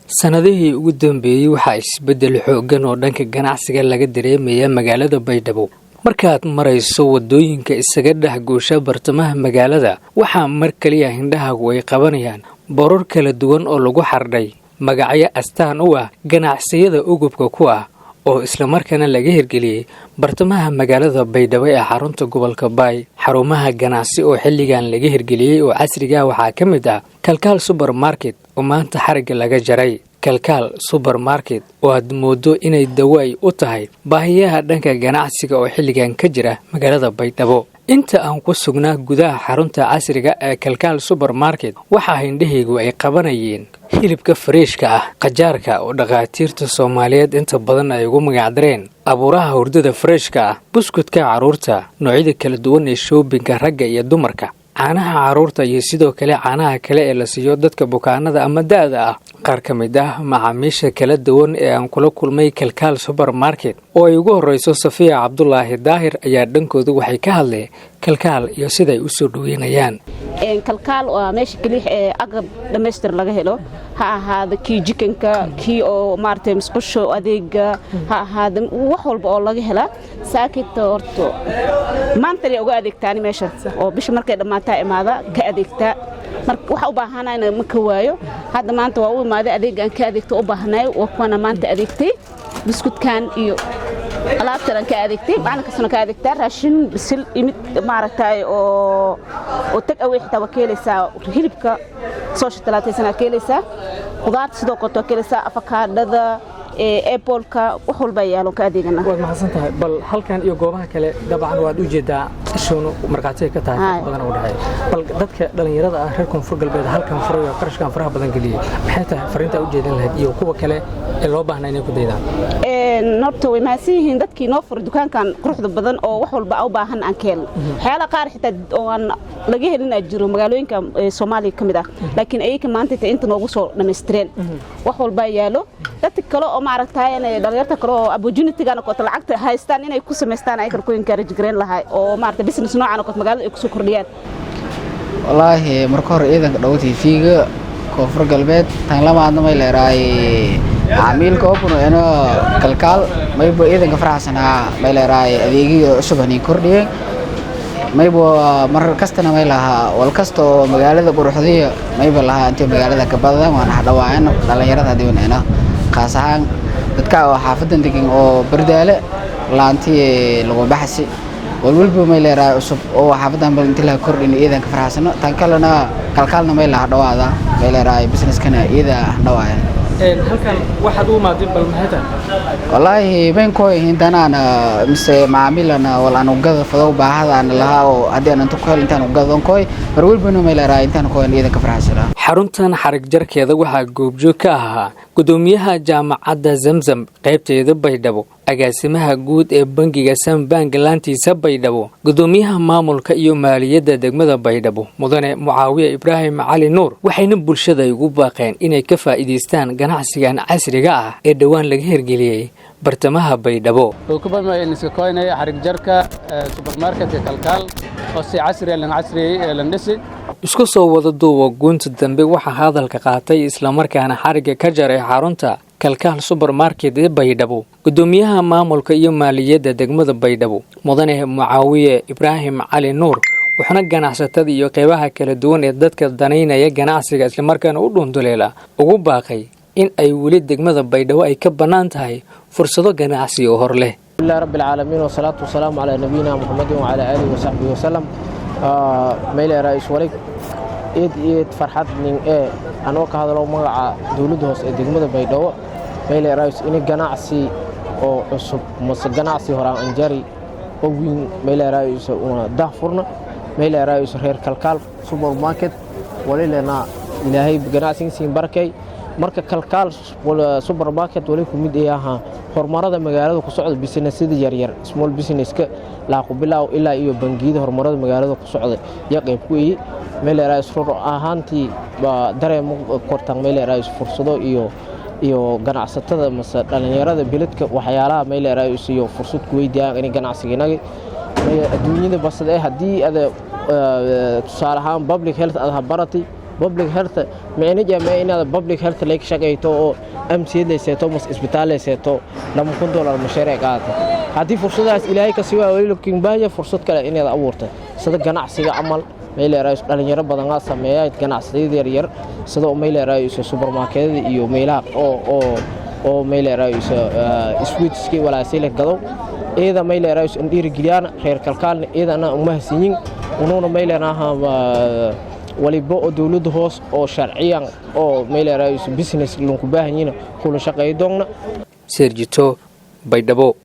sanadihii ugu dambeeyay waxaa isbedel xooggan oo dhanka ganacsiga laga dareemaya magaalada Baydhabo. Markaad marayso wadooyinka isaga dhex goosha bartamaha magaalada, waxaa mar kaliya indhahaagu ay qabanayaan boorar kala duwan oo lagu xardhay magacyo astaan u ah ganacsiyada ugubka ku ah oo isla markaana laga hirgeliyay bartamaha magaalada Baydhabo ee xarunta gobolka Bay. Xarumaha ganacsi oo xilligan laga hirgeliyay oo casriga waxaa ka mid ah Kalkaal Supermarket oo maanta xariga laga jaray. Kalkaal Supermarket oo aad moodo inay dawaay u tahay baahiyaha dhanka ganacsiga oo xilligan ka jira magaalada Baydhabo. Inta aan ku sugnaa gudaha xarunta casriga ee Kalkaal Supermarket, waxaa indhahaygu ay qabanayeen hilibka freeshka ah, qajaarka oo dhaqaatiirta Soomaaliyeed inta badan ay ugu magacdareen abuuraha hurdada freeshka ah, buskudka caruurta, noocyada kala duwan ee shoppingka ragga iyo dumarka, caanaha caruurta iyo sidoo kale caanaha kale ee la siiyo dadka bukaanada ama da'da ah. Qaar ka mid ah macaamiisha kala duwan ee aan kula kulmay Kalkaal Supermarket oo ay ugu horeyso Safiya Cabdullaahi Daahir ayaa dhankooda waxay ka hadleen Kalkaal iyo sida ay u soo dhaweynayaan. Kalkaal waa meesha kaliya ee agab dhameystir laga helo, ha ahaado kii jikanka, kii oo maartay musqusho adeega, ha ahaado wax walba oo laga hela. Saakita horto maanta ay uga adeegtaan meesha oo bisha markay dhamaataa imaada ka adeegtaa. marka waxa u baahanayna ma ka waayo. Hadda maanta waa u imaaday adeegan ka adeegto u baahanay oo kuwana maanta adeegtay biskutkan iyo alaabtan ka adeegtay, baan ka soo ka adeegtaa raashin bisil imid maaragtay oo tag away xitaa wakiilaysa hilibka soo shitalaatay sana keelaysa, qudaar sidoo kale keelaysa, afakaadada Apple-ka wax walba yaalo ka adeegana. Waad mahadsantahay. Bal halkan iyo goobaha kale dabcan waad u jeedaa ishoonu marqaatiga ka tahay badan u dhaxay. Bal dadka dhalinyarada ah reer Koonfur Galbeed halkan furayo qarashkan faraha badan galiyay, maxay tahay fariinta u jeedin lahayd iyo kuwa kale ee loo baahnaa inay ku daydaan? Norto way maasihiin dadkii noo fur dukaankan quruxda badan oo wax walba u baahan aan keen. Xeela qaar xitaa oo aan laga helin jiro magaalooyinka Soomaaliya kamid ah, laakiin ayka maanta inta noogu soo dhameystireen wax walba yaalo. dadka kale oo maaragtay inay dhalinyarta kale oo opportunity-gan oo lacagta haystaan inay ku sameystaan ay ku encourage gareyn lahaay oo maaragtay business noocan oo magaalada ay ku soo kordhiyaan. Wallaahi marka hore ciidanka dhaw TV-ga Koonfur Galbeed tan lamaadna may leeyahay عميل كوبون أنا كالكال ما يبغى إذا كفرح سنة ما يلاقي أديكي شبهني كردي ما يبغى مرة كستنا ما يلاها والكستو مجالة بروحية ما يبغى لها أنت مجالة كبدا ما نحن واعين لا يرد هذي هنا خاصة بتكا حافظ أنت كين أو بردالة لا أنت لو بحثي والولب ما يلاقي شوف أو حافظ أن أنت لها كردي إذا كفرح سنة تنكلنا كالكالنا ما يلاها دوا هذا ما يلاقي بزنس كنا إذا دواعين halkan waxaad u maadin bal mahada wallahi been ko hindana mise maamilana wala aan ugada fado baahadaan lahaa oo hadii aan ku hel intaan ugadan koy barwilbano meelay intaan ko iidan ka faraxsana. Xaruntan xarig jarkeeda waxaa goobjoog ka ahaa gudoomiyaha jaamacadda Zamzam qaybteeda Baydhabo, agaasimaha guud ee bangiga Sambank laantiisa Baydhabo, gudoomiyaha maamulka iyo maaliyadda degmada Baydhabo mudane Mucaawiye Ibraahim Cali Nuur. Waxayna bulshada ugu baaqeen inay ka faa'iideystaan ganacsigan casriga ah ee dhawaan laga hirgeliyay bartamaha Baydhabo. Kubad ma iska koynay xarig jarka supermarket Kalkaal oo si casri ah lan dhisi isku soo wada duuba gunta dambe waxa hadalka qaatay isla markaana xariga ka jaray xarunta Kalkaal Supermarket ee Baydhabo gudoomiyaha maamulka iyo maaliyadda degmada Baydhabo mudane Mucaawiye Ibraahim Cali Nuur. waxna ganacsatada iyo qaybaha kala duwan ee dadka daneynaya ganacsiga isla markaana u dhunduleela ugu baaqay in ay wali degmada Baydhabo ay ka banaan tahay fursado ganacsi oo hor leh. Allahu rabbil alamin wa salatu wassalamu ala nabiyina Muhammad wa ala alihi wa sahbihi wa sallam. Meelay raayis wali eed farxad nin anoo ka hadalo magaca dawladda hoose ee degmada Baydhabo. Meelay raayis in ganacsi oo cusub mas ganacsi hore aan jari oo weyn meelay raayis una daafurna meelay raayis reer Kalkaal Supermarket wali lana ilaahay ganacsiga siin barakay marka Kalkaal Supermarket wali ku mid yahay horumarada magaalada ku socda business-yada yar small business-ka la qabilaw ilaa iyo bangiyada horumarada magaalada ku socda ya qayb ku yahay meel raayis furo ahaantii ba dareemo kortan meel raayis fursado iyo ganacsatada masa dhalinyarada biladka waxyaalaha meel raayis iyo fursad ku weydiiyaan in ganacsigeena adduunyada basad hadii ada tusaale ahaan public health aad barati public health manager ma inaad public health like shaqeyto oo MCD leeyahay mas isbitaal leeyahay $2,000 mashaariic qaata hadii fursadaas ilaahay ka sii waa wali lookiin baahiya fursad kale inaad abuurto sida ganacsiga amal meelaha dhalinyaro badan ah sameeyay ganacsiga yar sida meelaha supermarketada iyo meelaha oo meelaha sweetski wala sile gado eeda meelaha dhiirigeliyaan reer kalkaal eedana uma hasin unoona meelaha waliba oo dawladda hoos oo sharciyan oo meelaha business lagu baahan yahay kula shaqeeyo doona Sergito Baydhabo.